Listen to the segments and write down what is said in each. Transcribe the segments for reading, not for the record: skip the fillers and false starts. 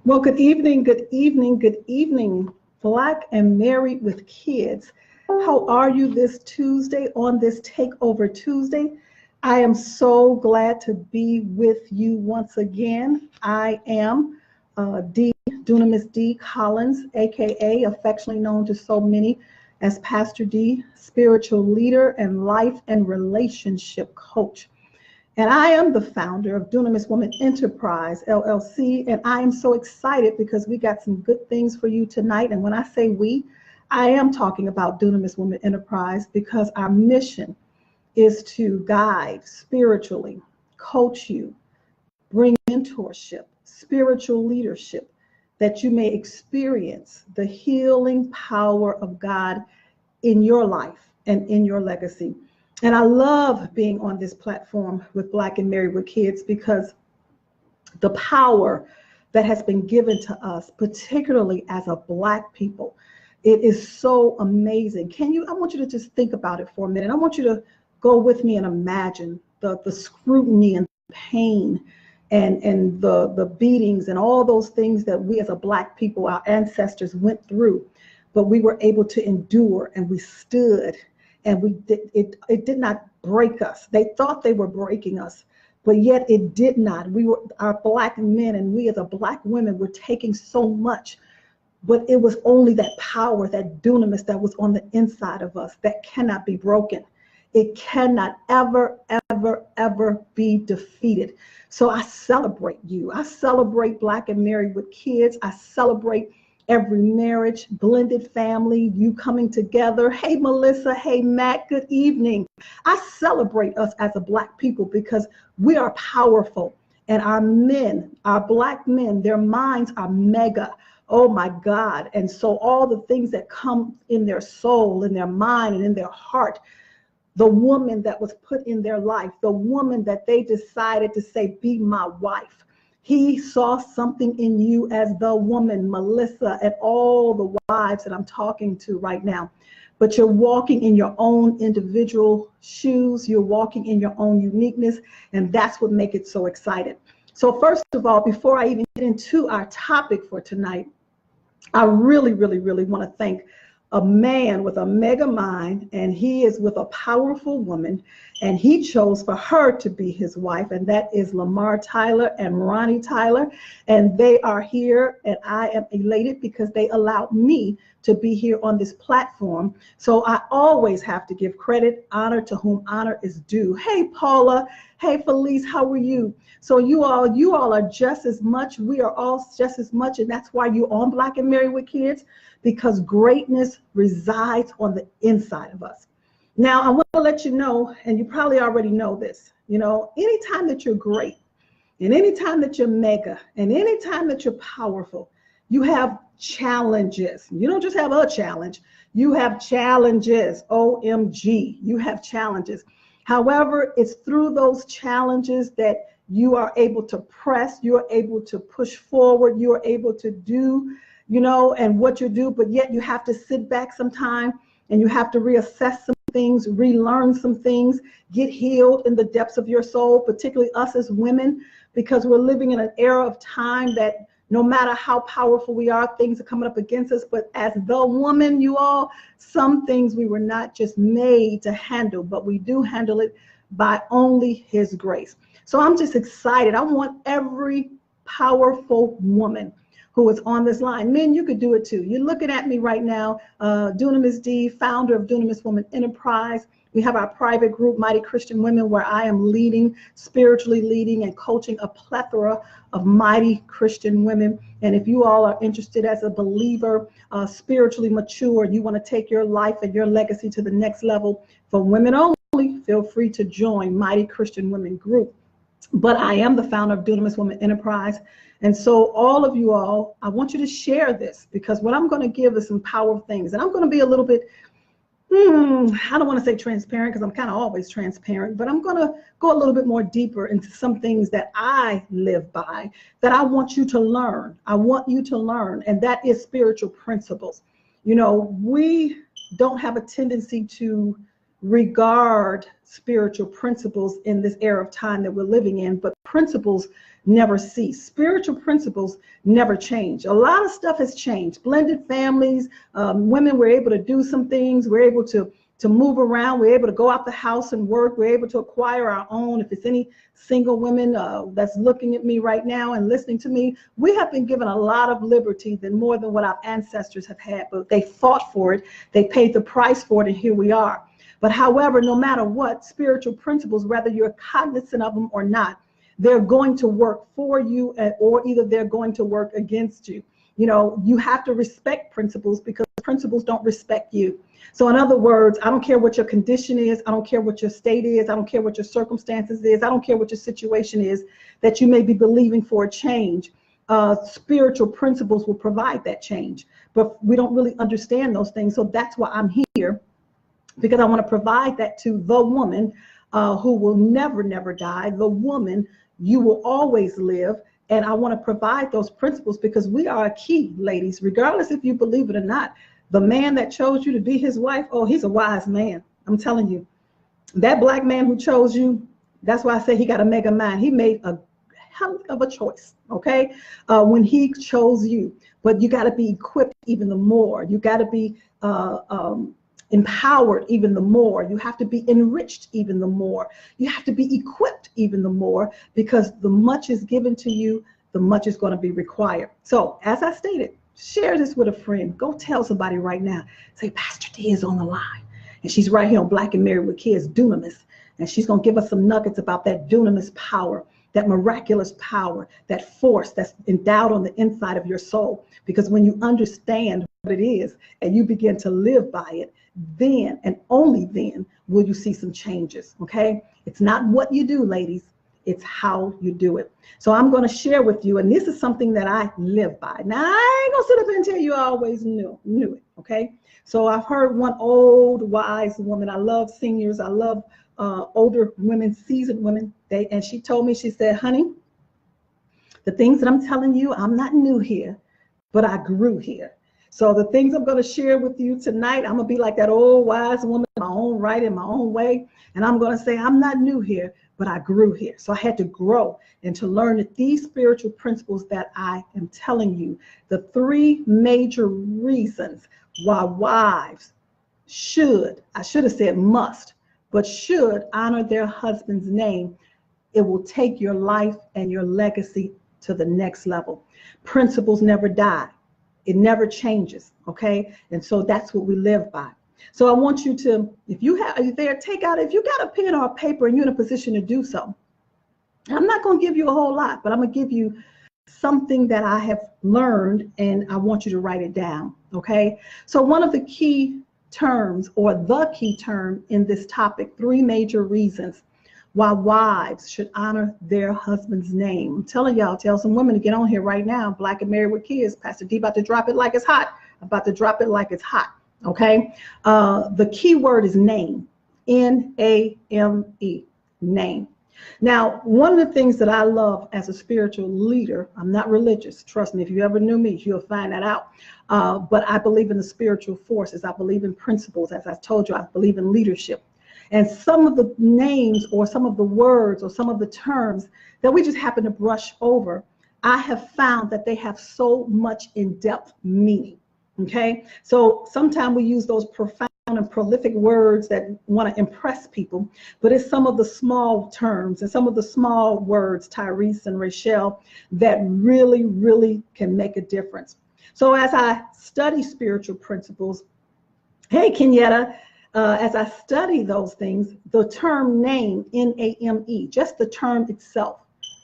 Well, good evening, good evening, good evening, Black and Married with Kids. How are you this Tuesday on this Takeover Tuesday? I am so glad to be with you once again. I am Dunamis D. Collins, aka affectionately known to so many as Pastor D, spiritual leader and life and relationship coach. And I am the founder of Dunamis Woman Enterprise, LLC. And I am so excited because we got some good things for you tonight. And when I say we, I am talking about Dunamis Woman Enterprise because our mission is to guide spiritually, coach you, bring mentorship, spiritual leadership, that you may experience the healing power of God in your life and in your legacy. And I love being on this platform with Black and Married with Kids because the power that has been given to us, particularly as a Black people, it is so amazing. I want you to just think about it for a minute. I want you to go with me and imagine the scrutiny and pain and the beatings and all those things that we as a Black people, our ancestors went through, but we were able to endure and we stood and it did not break us. They thought they were breaking us, but yet it did not. Our Black men and we as a Black women were taking so much, but it was only that power, that dunamis that was on the inside of us that cannot be broken. It cannot ever, ever, ever be defeated. So I celebrate you. I celebrate Black and Married with Kids. I celebrate every marriage, blended family, you coming together. Hey, Melissa. Hey, Matt. Good evening. I celebrate us as a Black people because we are powerful. And our men, our Black men, their minds are mega. Oh, my God. And so all the things that come in their soul, in their mind, and in their heart, the woman that was put in their life, the woman that they decided to say, be my wife. He saw something in you as the woman, Melissa, and all the wives that I'm talking to right now. But you're walking in your own individual shoes. You're walking in your own uniqueness. And that's what makes it so exciting. So first of all, before I even get into our topic for tonight, I really, really, really want to thank a man with a mega mind, and he is with a powerful woman, and he chose for her to be his wife, and that is Lamar Tyler and Ronnie Tyler, and they are here, and I am elated because they allowed me to be here on this platform. So I always have to give credit, honor to whom honor is due. Hey, Paula. Hey, Felice, how are you? So you all are just as much. We are all just as much, and that's why you're on Black and Married with Kids, because greatness resides on the inside of us. Now, I want to let you know, and you probably already know this, anytime that you're great, and anytime that you're mega, and anytime that you're powerful, you have challenges. You don't just have a challenge, you have challenges. OMG, you have challenges. However, it's through those challenges that you are able to press, you're able to push forward, you're able to do and what you do, but yet you have to sit back sometime and you have to reassess some things, relearn some things, get healed in the depths of your soul, particularly us as women, because we're living in an era of time that no matter how powerful we are, things are coming up against us. But as the woman, you all, some things we were not just made to handle, but we do handle it by only His grace. So I'm just excited. I want every powerful woman who is on this line. Men, you could do it too. You're looking at me right now, Dunamis D, founder of Dunamis Woman Enterprise. We have our private group, Mighty Christian Women, where I am leading, spiritually leading and coaching a plethora of mighty Christian women. And if you all are interested as a believer, spiritually mature, you want to take your life and your legacy to the next level, for women only, feel free to join Mighty Christian Women Group. But I am the founder of Dunamis Woman Enterprise. And so all of you all, I want you to share this, because what I'm going to give is some powerful things. And I'm going to be a little bit, I don't want to say transparent, because I'm kind of always transparent, but I'm going to go a little bit more deeper into some things that I live by, that I want you to learn. I want you to learn, and that is spiritual principles. We don't have a tendency to regard spiritual principles in this era of time that we're living in, but principles never cease. Spiritual principles never change. A lot of stuff has changed. Blended families, women were able to do some things. We're able to move around. We're able to go out the house and work. We're able to acquire our own. If it's any single women that's looking at me right now and listening to me, we have been given a lot of liberty than more than what our ancestors have had, but they fought for it. They paid the price for it, and here we are. But however, no matter what, spiritual principles, whether you're cognizant of them or not, they're going to work for you, or either they're going to work against you. You know, you have to respect principles because principles don't respect you. So in other words, I don't care what your condition is. I don't care what your state is. I don't care what your circumstances is. I don't care what your situation is that you may be believing for a change. Spiritual principles will provide that change, but we don't really understand those things. So that's why I'm here, because I want to provide that to the woman who will never, never die. The woman, you will always live. And I want to provide those principles because we are a key, ladies, regardless if you believe it or not. The man that chose you to be his wife, oh, he's a wise man. I'm telling you, that black man who chose you, that's why I say he got a mega mind. He made a hell of a choice, okay, when he chose you. But you got to be equipped even the more. You got to be empowered even the more. You have to be enriched even the more. You have to be equipped even the more, because the much is given to you, the much is going to be required. So as I stated, share this with a friend. Go tell somebody right now. Say, Pastor D is on the line, and she's right here on Black and Married with Kids, Dunamis, and she's going to give us some nuggets about that dunamis power, that miraculous power, that force that's endowed on the inside of your soul. Because when you understand what it is and you begin to live by it, then and only then will you see some changes, okay? It's not what you do, ladies. It's how you do it. So I'm going to share with you, and this is something that I live by. Now, I ain't going to sit up and tell you I always knew it, okay? So I've heard one old, wise woman. I love seniors. I love older women, seasoned women. And she told me, she said, honey, the things that I'm telling you, I'm not new here, but I grew here. So the things I'm going to share with you tonight, I'm going to be like that old wise woman in my own right, in my own way. And I'm going to say, I'm not new here, but I grew here. So I had to grow and to learn that these spiritual principles that I am telling you, the three major reasons why wives should, I should have said must, but should honor their husband's name. It will take your life and your legacy to the next level. Principles never die. It never changes, okay? And so that's what we live by. So I want you to, if you got a pen or a paper and you're in a position to do so, I'm not going to give you a whole lot, but I'm going to give you something that I have learned, and I want you to write it down, okay? So one of the key terms, or the key term in this topic, three major reasons why wives should honor their husband's name. I'm telling y'all, tell some women to get on here right now. Black and Married with Kids. Pastor D about to drop it like it's hot. About to drop it like it's hot. Okay. The key word is name. N-A-M-E. Name. Now, one of the things that I love as a spiritual leader, I'm not religious. Trust me, if you ever knew me, you'll find that out. But I believe in the spiritual forces. I believe in principles. As I told you, I believe in leadership. And some of the names or some of the words or some of the terms that we just happen to brush over, I have found that they have so much in-depth meaning, okay? So sometimes we use those profound and prolific words that want to impress people, but it's some of the small terms and some of the small words, Tyrese and Rachel, that really, really can make a difference. So as I study spiritual principles, hey, Kenyatta, as I study those things, the term name, N-A-M-E, just the term itself,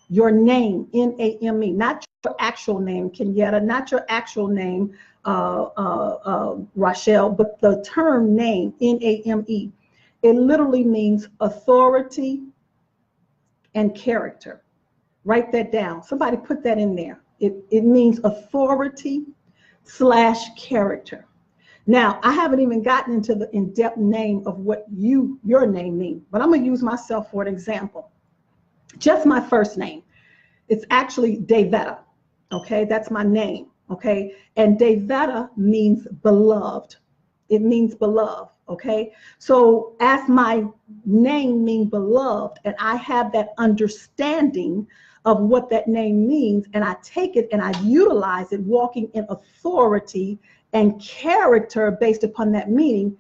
your name, N-A-M-E, not your actual name, Kenyatta, not your actual name, Rachel, but the term name, N-A-M-E, it literally means authority and character. Write that down. Somebody put that in there. It means authority / character. Now, I haven't even gotten into the in-depth name of what your name means, but I'm going to use myself for an example. Just my first name. It's actually Davetta, okay? That's my name, okay? And Davetta means beloved. It means beloved, okay? So as my name means beloved, and I have that understanding of what that name means, and I take it and I utilize it, walking in authority and character based upon that meaning,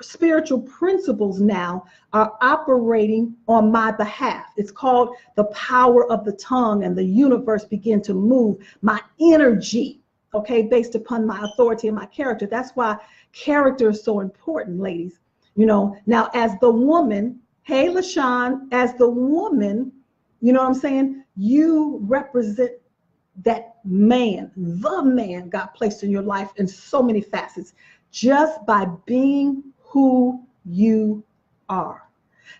spiritual principles now are operating on my behalf. It's called the power of the tongue, and the universe begin to move. My energy, okay, based upon my authority and my character. That's why character is so important, ladies. You know, now as the woman, hey, LaShawn, as the woman, you know what I'm saying? You represent that man, the man God placed in your life in so many facets, just by being who you are.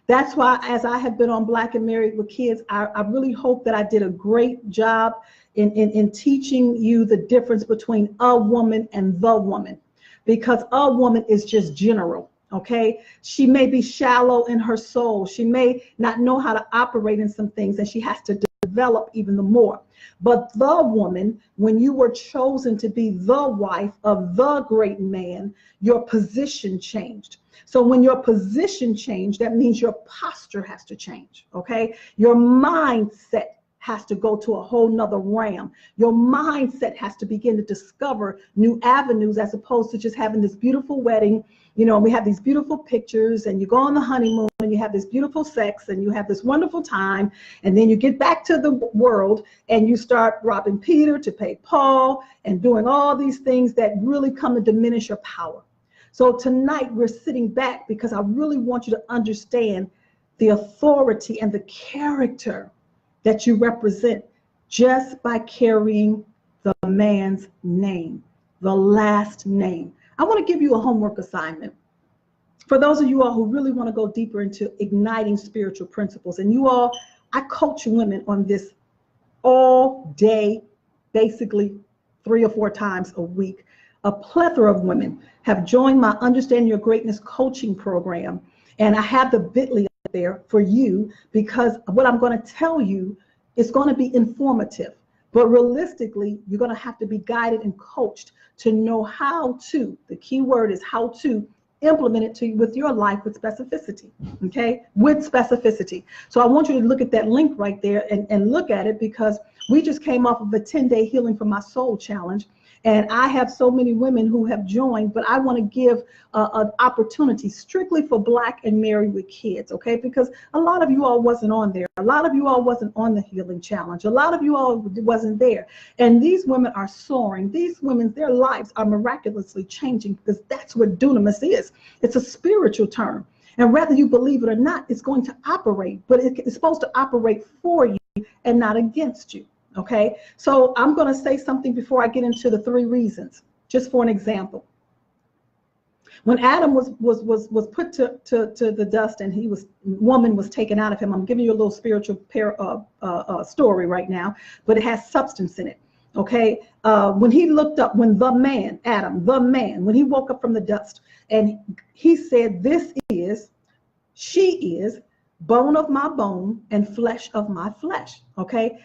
That's why, as I have been on Black and Married with Kids, I really hope that I did a great job in teaching you the difference between a woman and the woman, because a woman is just general. Okay, she may be shallow in her soul. She may not know how to operate in some things, and she has to develop even the more. But the woman, when you were chosen to be the wife of the great man, your position changed. So when your position changed, that means your posture has to change. Okay, your mindset has to go to a whole nother realm. Your mindset has to begin to discover new avenues, as opposed to just having this beautiful wedding. You know, we have these beautiful pictures, and you go on the honeymoon, and you have this beautiful sex, and you have this wonderful time, and then you get back to the world and you start robbing Peter to pay Paul and doing all these things that really come to diminish your power. So tonight we're sitting back because I really want you to understand the authority and the character that you represent just by carrying the man's name, the last name. I want to give you a homework assignment. For those of you all who really want to go deeper into igniting spiritual principles, and you all, I coach women on this all day, basically 3 or 4 times a week. A plethora of women have joined my Understand Your Greatness coaching program, and I have the bit.ly up there for you, because what I'm going to tell you is going to be informative. But realistically, you're going to have to be guided and coached to know how to, the key word is how to, implement it with your life with specificity, okay? With specificity. So I want you to look at that link right there and look at it, because we just came off of a 10-day Healing from My Soul challenge. And I have so many women who have joined, but I want to give an opportunity strictly for Black and Married with Kids, okay? Because a lot of you all wasn't on there. A lot of you all wasn't on the Healing Challenge. A lot of you all wasn't there. And these women are soaring. These women, their lives are miraculously changing, because that's what dunamis is. It's a spiritual term. And whether you believe it or not, it's going to operate, but it's supposed to operate for you and not against you. Okay, so I'm going to say something before I get into the 3 reasons, just for an example. When Adam was put to the dust, and woman was taken out of him, I'm giving you a little spiritual story right now, but it has substance in it. Okay, when he looked up, when the man, Adam, the man, when he woke up from the dust, and he said, she is bone of my bone and flesh of my flesh. Okay.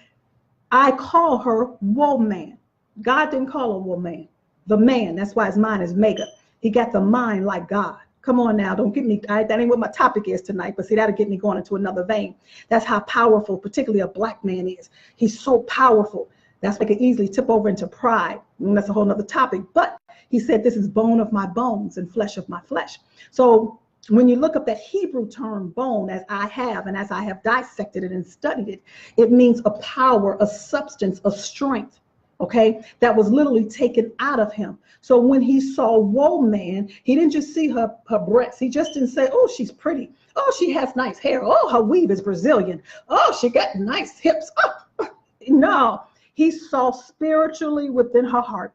I call her woman. God didn't call her woman. The man, that's why his mind is mega. He got the mind like God. Come on now, don't get me, that ain't what my topic is tonight, but see, that'll get me going into another vein. That's how powerful, particularly a Black man is. He's so powerful. That's why it could easily tip over into pride. And that's a whole nother topic. But he said, this is bone of my bones and flesh of my flesh. So when you look up that Hebrew term bone, as I have, and as I have dissected it and studied it, it means a power, a substance, a strength, okay, that was literally taken out of him. So when he saw woman, he didn't just see her breasts. He just didn't say, oh, she's pretty. Oh, she has nice hair. Oh, her weave is Brazilian. Oh, she got nice hips. Oh. No, he saw spiritually within her heart.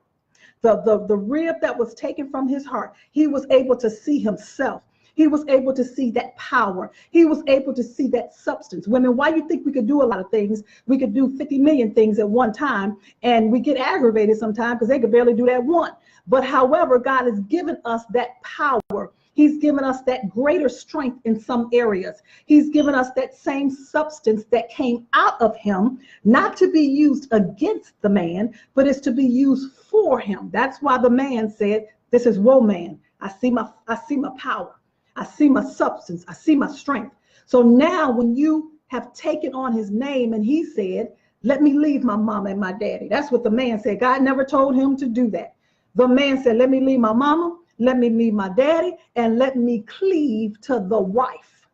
The rib that was taken from his heart, he was able to see himself. He was able to see that power. He was able to see that substance. Women, why you think we could do a lot of things? We could do 50 million things at one time, and we get aggravated sometimes because they could barely do that one. But however, God has given us that power. He's given us that greater strength in some areas. He's given us that same substance that came out of him, not to be used against the man, but it's to be used for him. That's why the man said, this is woman. I see my power. I see my substance. I see my strength. So now when you have taken on his name, and he said, Let me leave my mama and my daddy. That's what the man said. God never told him to do that. The man said, let me leave my mama, let me leave my daddy, and let me cleave to the wife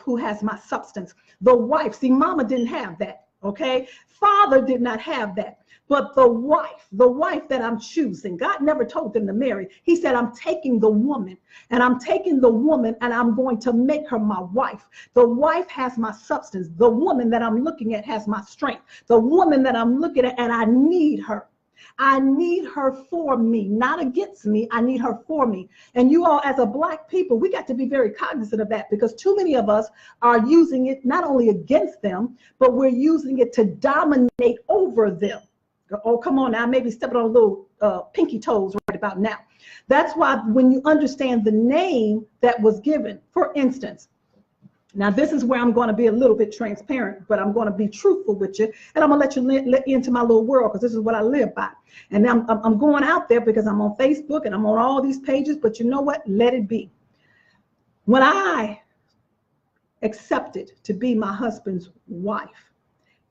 who has my substance. The wife, see, mama didn't have that, okay? Father did not have that. But the wife that I'm choosing, God never told them to marry. He said, I'm taking the woman, and I'm going to make her my wife. The wife has my substance. The woman that I'm looking at has my strength. The woman that I'm looking at, and I need her. I need her for me, not against me. I need her for me. And you all, as a Black people, we got to be very cognizant of that, because too many of us are using it not only against them, but we're using it to dominate over them. Oh, come on now, I may be stepping on a little pinky toes right about now. That's why when you understand the name that was given, for instance, now this is where I'm going to be a little bit transparent, but I'm going to be truthful with you, and I'm going to let you into my little world, because this is what I live by. And I'm going out there because I'm on Facebook and I'm on all these pages, but you know what? Let it be. When I accepted to be my husband's wife,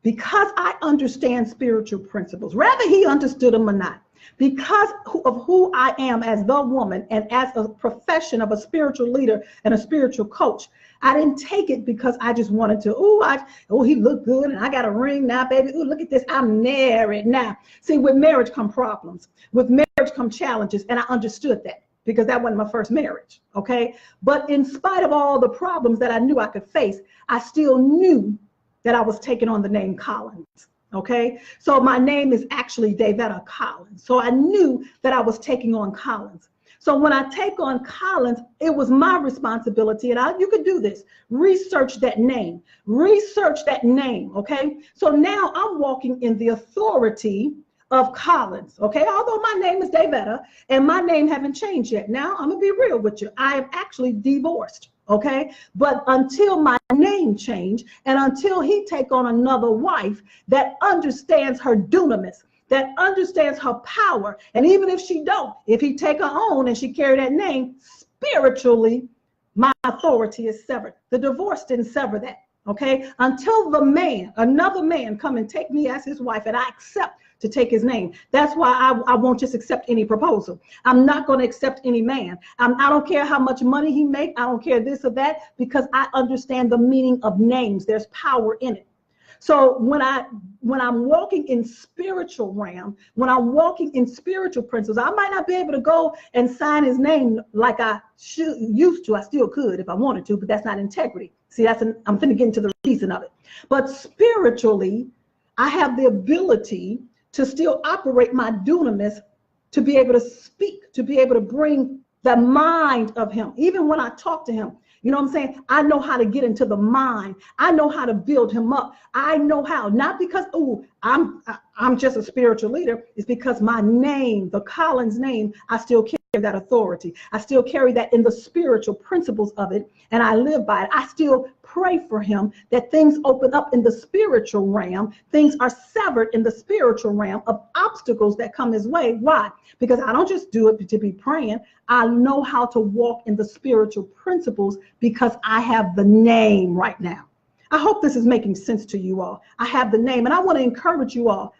because I understand spiritual principles, rather he understood them or not, because of who I am as the woman and as a profession of a spiritual leader and a spiritual coach, I didn't take it because I just wanted to, he looked good and I got a ring now, baby. Oh, look at this, I'm married now. See, with marriage come problems. With marriage come challenges, and I understood that, because that wasn't my first marriage, okay? But in spite of all the problems that I knew I could face, I still knew that I was taking on the name Collins, okay? So my name is actually Davetta Collins. So I knew that I was taking on Collins. So when I take on Collins, it was my responsibility, and you could do this, research that name, okay? So now I'm walking in the authority of Collins, okay? Although my name is Davetta and my name haven't changed yet. Now I'm gonna be real with you. I am actually divorced, okay? But until my name change and until he take on another wife that understands her dunamis, that understands her power, and even if she don't, if he take her on and she carry that name, spiritually, my authority is severed. The divorce didn't sever that, okay? Until another man come and take me as his wife and I accept to take his name. That's why I won't just accept any proposal. I'm not going to accept any man. I don't care how much money he make. I don't care this or that, because I understand the meaning of names. There's power in it. So when I'm walking in spiritual realm, when I'm walking in spiritual principles, I might not be able to go and sign his name like I used to. I still could if I wanted to, but that's not integrity. See, I'm going to get into the reason of it. But spiritually, I have the ability to still operate my dunamis, to be able to speak, to be able to bring the mind of him. Even when I talk to him, you know what I'm saying? I know how to get into the mind. I know how to build him up. I know how, not because, I'm just a spiritual leader. It's because my name, the Collins name, I still carry that authority. I still carry that in the spiritual principles of it, and I live by it. I still pray for him that things open up in the spiritual realm. Things are severed in the spiritual realm of obstacles that come his way. Why? Because I don't just do it to be praying. I know how to walk in the spiritual principles because I have the name right now. I hope this is making sense to you all. I have the name, and I want to encourage you all.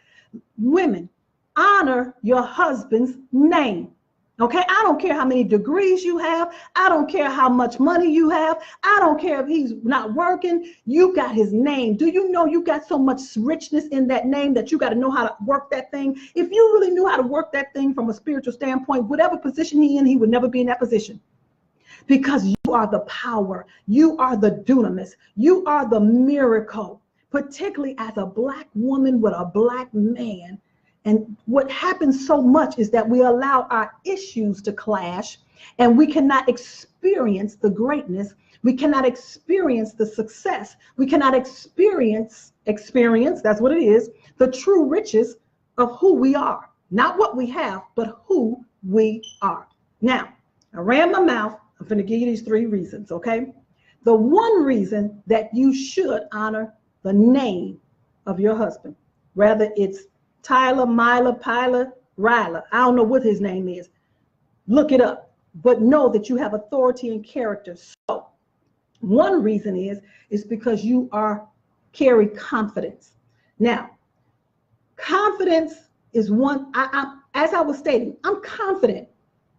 Women, honor your husband's name. Okay, I don't care how many degrees you have. I don't care how much money you have. I don't care if he's not working. You got his name. Do you know you got so much richness in that name that you got to know how to work that thing? If you really knew how to work that thing from a spiritual standpoint, whatever position he in, he would never be in that position. Because you are the power. You are the dunamis. You are the miracle, particularly as a Black woman with a Black man. And what happens so much is that we allow our issues to clash, and we cannot experience the greatness. We cannot experience the success. We cannot experience, that's what it is, the true riches of who we are. Not what we have, but who we are. Now, I ran my mouth. I'm going to give you these 3 reasons, okay? The one reason that you should honor the name of your husband, whether it's Tyler, Myla, Pyla, Ryla. I don't know what his name is. Look it up. But know that you have authority and character. So one reason is because you carry confidence. Now, confidence is one, as I was stating, I'm confident.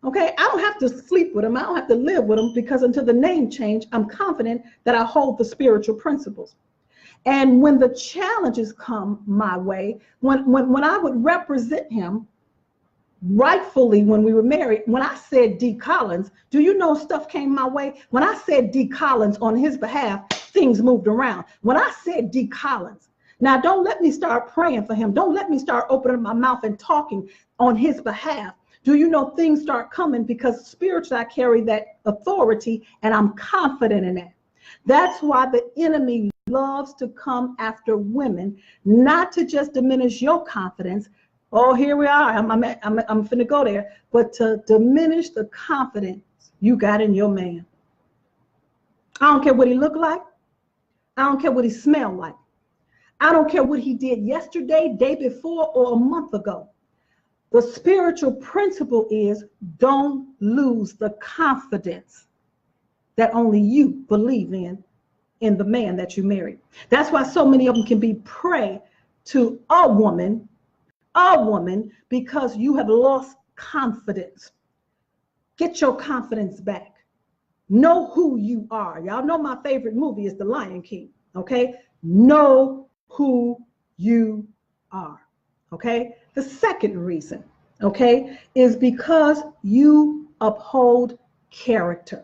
Okay, I don't have to sleep with him. I don't have to live with him, because until the name change, I'm confident that I hold the spiritual principles. And when the challenges come my way, when I would represent him rightfully when we were married, when I said D. Collins, do you know stuff came my way? When I said D. Collins on his behalf, things moved around. When I said D. Collins, now don't let me start praying for him. Don't let me start opening my mouth and talking on his behalf. Do you know things start coming, because spiritually I carry that authority and I'm confident in that. That's why the enemy loves to come after women, not to just diminish your confidence. Oh, here we are. I'm finna go there, but to diminish the confidence you got in your man. I don't care what he looked like. I don't care what he smelled like. I don't care what he did yesterday, day before, or a month ago. The spiritual principle is don't lose the confidence that only you believe in the man that you married. That's why so many of them can be prey to a woman, because you have lost confidence. Get your confidence back. Know who you are. Y'all know my favorite movie is The Lion King, okay? Know who you are, okay? The second reason, okay, is because you uphold character,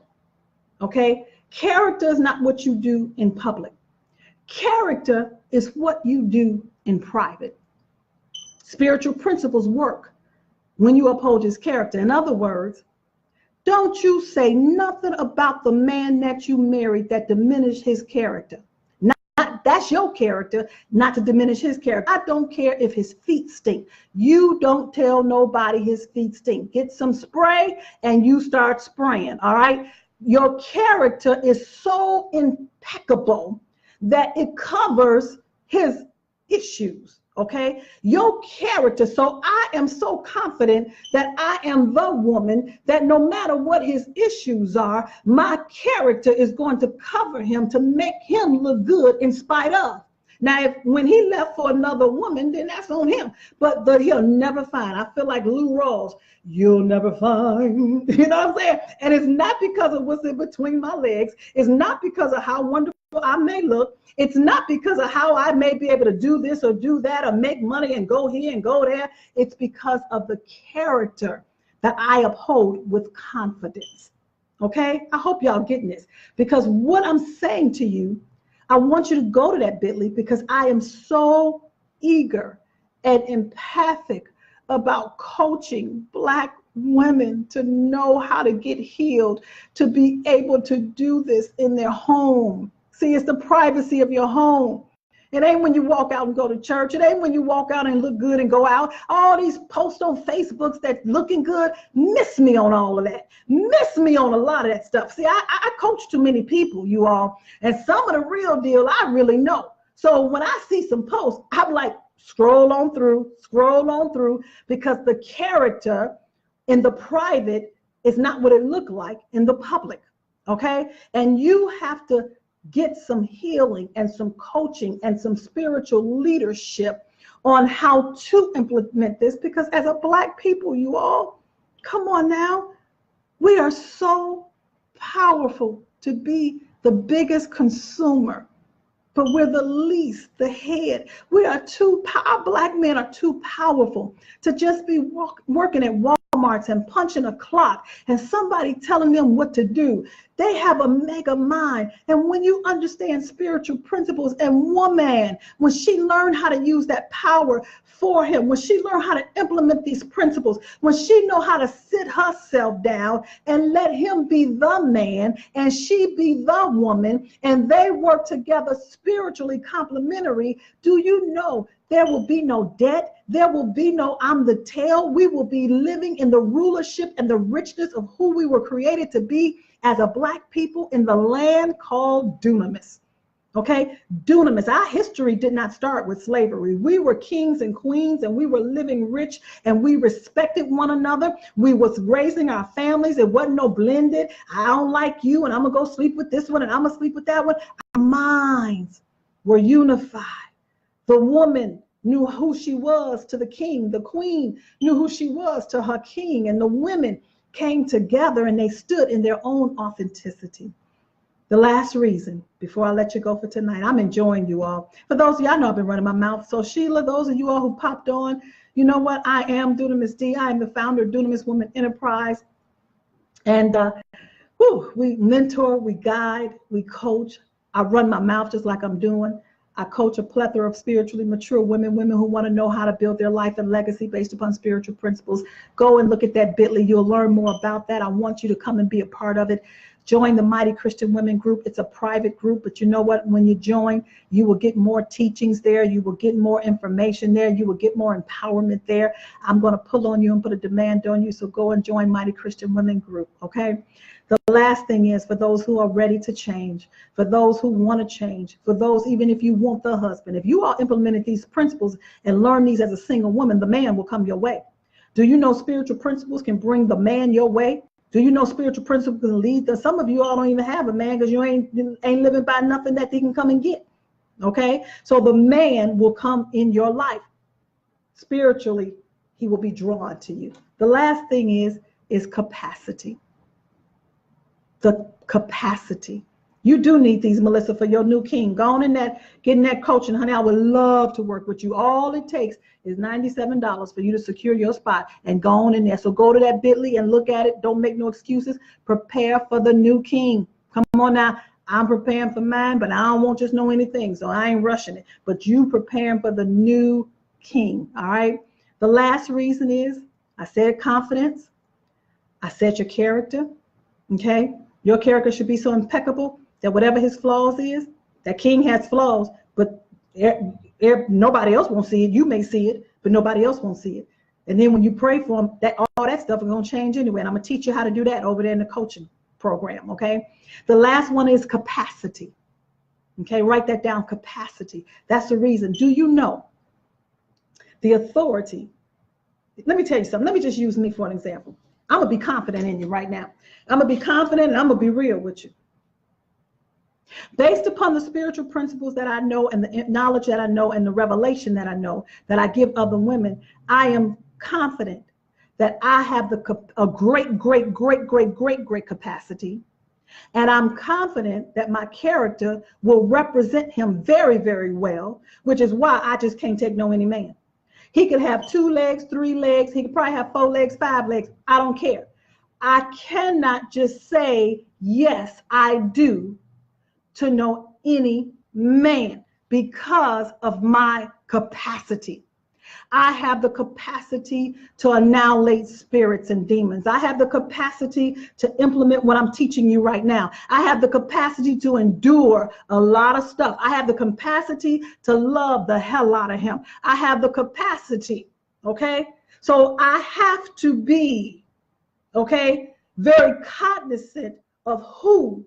okay? Character is not what you do in public. Character is what you do in private. Spiritual principles work when you uphold his character. In other words, don't you say nothing about the man that you married that diminished his character. That's your character, not to diminish his character. I don't care if his feet stink. You don't tell nobody his feet stink. Get some spray and you start spraying, all right? Your character is so impeccable that it covers his issues, okay? Your character. So I am so confident that I am the woman that no matter what his issues are, my character is going to cover him to make him look good in spite of. Now, when he left for another woman, then that's on him. But he'll never find. I feel like Lou Rawls, you'll never find. You know what I'm saying? And it's not because of what's in between my legs. It's not because of how wonderful I may look. It's not because of how I may be able to do this or do that or make money and go here and go there. It's because of the character that I uphold with confidence. Okay? I hope y'all getting this. Because what I'm saying to you, I want you to go to that bit.ly, because I am so eager and empathic about coaching Black women to know how to get healed, to be able to do this in their home. See, it's the privacy of your home. It ain't when you walk out and go to church. It ain't when you walk out and look good and go out. All these posts on Facebooks that looking good, miss me on all of that. Miss me on a lot of that stuff. See, I coach too many people, you all. And some of the real deal, I really know. So when I see some posts, I'm like, scroll on through, because the character in the private is not what it looked like in the public, okay? And you have to get some healing and some coaching and some spiritual leadership on how to implement this, because as a Black people, you all, come on now, we are so powerful to be the biggest consumer, but we're the least, the head. Our Black men are too powerful to just be working at Walmarts and punching a clock and somebody telling them what to do. They have a mega mind. And when you understand spiritual principles, and woman, when she learned how to use that power for him, when she learned how to implement these principles, when she know how to sit herself down and let him be the man and she be the woman, and they work together spiritually complementary, do you know there will be no debt? There will be no I'm the tail. We will be living in the rulership and the richness of who we were created to be as a Black people in the land called dunamis. Okay, dunamis. Our history did not start with slavery. We were kings and queens, and we were living rich, and we respected one another. We was raising our families. It wasn't no blended. I don't like you, and I'm gonna go sleep with this one, and I'm gonna sleep with that one. Our minds were unified The woman knew who she was to the king. The queen knew who she was to her king. And the women came together and they stood in their own authenticity. The last reason, before I let you go for tonight, I'm enjoying you all. For those of you, I know I've been running my mouth. So Sheila, those of you all who popped on, you know what? I am Dunamis D. I am the founder of Dunamis Women Enterprise. And we mentor, we guide, we coach. I run my mouth just like I'm doing. I coach a plethora of spiritually mature women who want to know how to build their life and legacy based upon spiritual principles. Go and look at that bit.ly. You'll learn more about that. I want you to come and be a part of it. Join the Mighty Christian Women group. It's a private group, but you know what? When you join, you will get more teachings there. You will get more information there. You will get more empowerment there. I'm going to pull on you and put a demand on you. So go and join Mighty Christian Women group, okay? The last thing is for those who are ready to change, for those who want to change, for those, even if you want the husband, if you all implemented these principles and learn these as a single woman, the man will come your way. Do you know spiritual principles can bring the man your way? Do you know spiritual principles can lead to, some of you all don't even have a man because you ain't living by nothing that they can come and get. Okay? So the man will come in your life. Spiritually, he will be drawn to you. The last thing is capacity. The capacity. You do need these, Melissa, for your new king. Go on in that, getting that coaching, honey. I would love to work with you. All it takes is $97 for you to secure your spot and go on in there. So go to that bit.ly and look at it. Don't make no excuses. Prepare for the new king. Come on now. I'm preparing for mine, but I don't want just know anything. So I ain't rushing it. But you preparing for the new king. All right. The last reason is, I said confidence. I said your character. Okay. Your character should be so impeccable that whatever his flaws is, that king has flaws, but nobody else won't see it. You may see it, but nobody else won't see it. And then when you pray for him, that all that stuff is going to change anyway. And I'm going to teach you how to do that over there in the coaching program, okay? The last one is capacity. Okay, write that down, capacity. That's the reason. Do you know the authority? Let me tell you something. Let me just use me for an example. I'm going to be confident in you right now. I'm going to be confident and I'm going to be real with you. Based upon the spiritual principles that I know and the knowledge that I know and the revelation that I know that I give other women, I am confident that I have a great capacity. And I'm confident that my character will represent him very, very well, which is why I just can't take no any man. He could have 2 legs, 3 legs. He could probably have 4 legs, 5 legs. I don't care. I cannot just say, yes, I do, to know any man because of my capacity. I have the capacity to annihilate spirits and demons. I have the capacity to implement what I'm teaching you right now. I have the capacity to endure a lot of stuff. I have the capacity to love the hell out of him. I have the capacity, okay? So I have to be, okay, very cognizant of who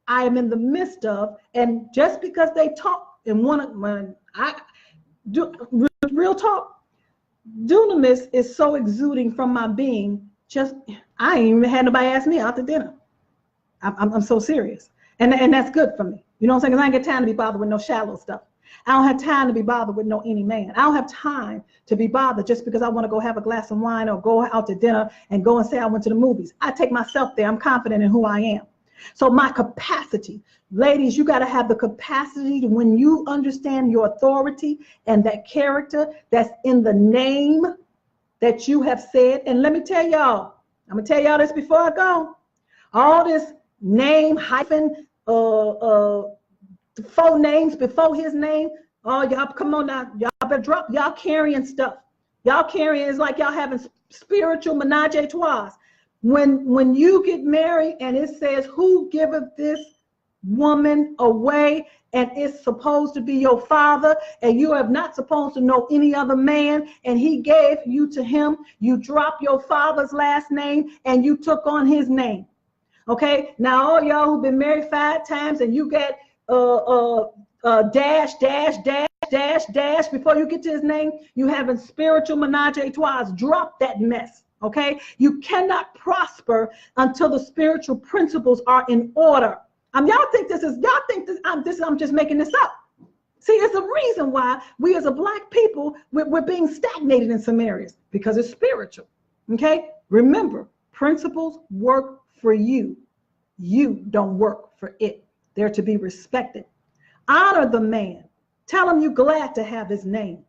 I am in the midst of. And just because they talk and when I do real talk, dunamis is so exuding from my being. Just I ain't even had nobody ask me out to dinner. I'm so serious, and that's good for me. You know what I'm saying? Because I ain't got time to be bothered with no shallow stuff. I don't have time to be bothered with no any man. I don't have time to be bothered just because I want to go have a glass of wine or go out to dinner and go and say I went to the movies. I take myself there. I'm confident in who I am. So my capacity, ladies, you got to have the capacity to, when you understand your authority and that character that's in the name that you have said. And let me tell y'all, I'm going to tell y'all this before I go. All this name hyphen, 4 names before his name. Oh, y'all, come on now. Y'all better drop. Y'all carrying stuff. Y'all carrying is like y'all having spiritual menage a trois. When you get married and it says, who giveth this woman away, and it's supposed to be your father, and you have not supposed to know any other man, and he gave you to him, you drop your father's last name and you took on his name. Okay, now all y'all who've been married 5 times and you get dash before you get to his name, you having spiritual menage a trois. Drop that mess. Okay, you cannot prosper until the spiritual principles are in order. Y'all think this, I'm just making this up. See, it's a reason why we as a Black people, we're being stagnated in some areas, because it's spiritual. Okay? Remember, principles work for you. You don't work for it. They're to be respected. Honor the man. Tell him you're glad to have his name.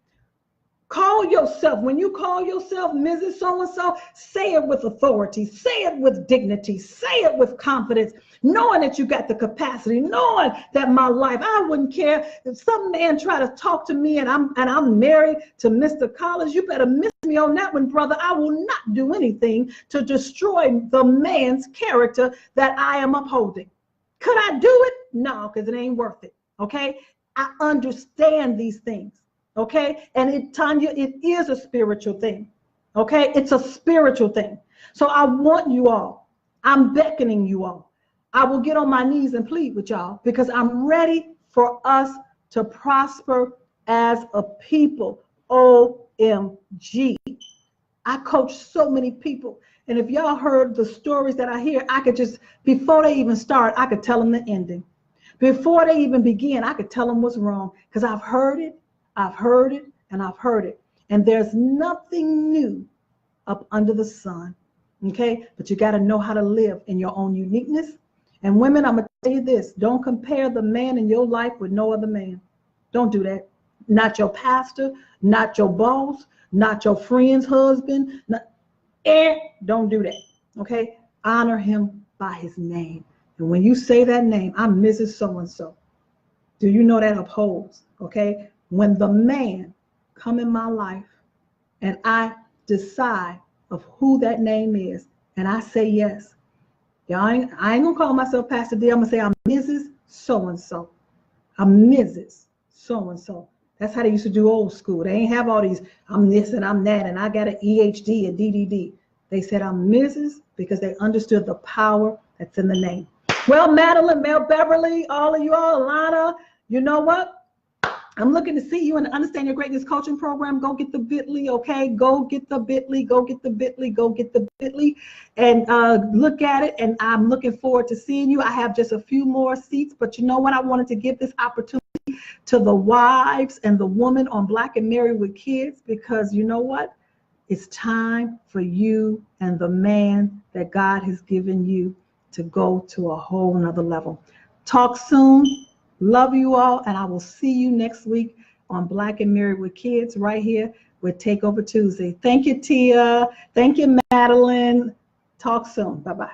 Call yourself, when you call yourself Mrs. So-and-so, say it with authority, say it with dignity, say it with confidence, knowing that you got the capacity, knowing that my life, I wouldn't care if some man try to talk to me and I'm married to Mr. Collins. You better miss me on that one, brother. I will not do anything to destroy the man's character that I am upholding. Could I do it? No, because it ain't worth it. Okay? I understand these things. Okay, and Tanya, it is a spiritual thing. Okay, it's a spiritual thing. So I want you all, I'm beckoning you all. I will get on my knees and plead with y'all, because I'm ready for us to prosper as a people. OMG. I coach so many people. And if y'all heard the stories that I hear, I could just, before they even start, I could tell them the ending. Before they even begin, I could tell them what's wrong, because I've heard it. I've heard it and I've heard it. And there's nothing new up under the sun. Okay? But you got to know how to live in your own uniqueness. And women, I'm going to tell you this. Don't compare the man in your life with no other man. Don't do that. Not your pastor, not your boss, not your friend's husband. Don't do that. Okay? Honor him by his name. And when you say that name, I'm Mrs. So-and-so. Do you know that upholds? Okay? When the man come in my life and I decide of who that name is and I say yes, I ain't gonna call myself Pastor D. I'm gonna say I'm Mrs. So-and-so. I'm Mrs. So-and-so. That's how they used to do old school. They ain't have all these, I'm this and I'm that and I got an EHD and DDD. They said I'm Mrs. because they understood the power that's in the name. Well, Madeline, Mel Beverly, all of you all, Alana, you know what? I'm looking to see you in the Understand Your Greatness coaching program. Go get the bit.ly, okay? Go get the bit.ly, go get the bit.ly, go get the bit.ly, and look at it. And I'm looking forward to seeing you. I have just a few more seats, but you know what? I wanted to give this opportunity to the wives and the women on Black and Married with Kids, because you know what? It's time for you and the man that God has given you to go to a whole nother level. Talk soon. Love you all, and I will see you next week on Black and Married with Kids right here with Takeover Tuesday. Thank you, Tia. Thank you, Madeline. Talk soon. Bye-bye.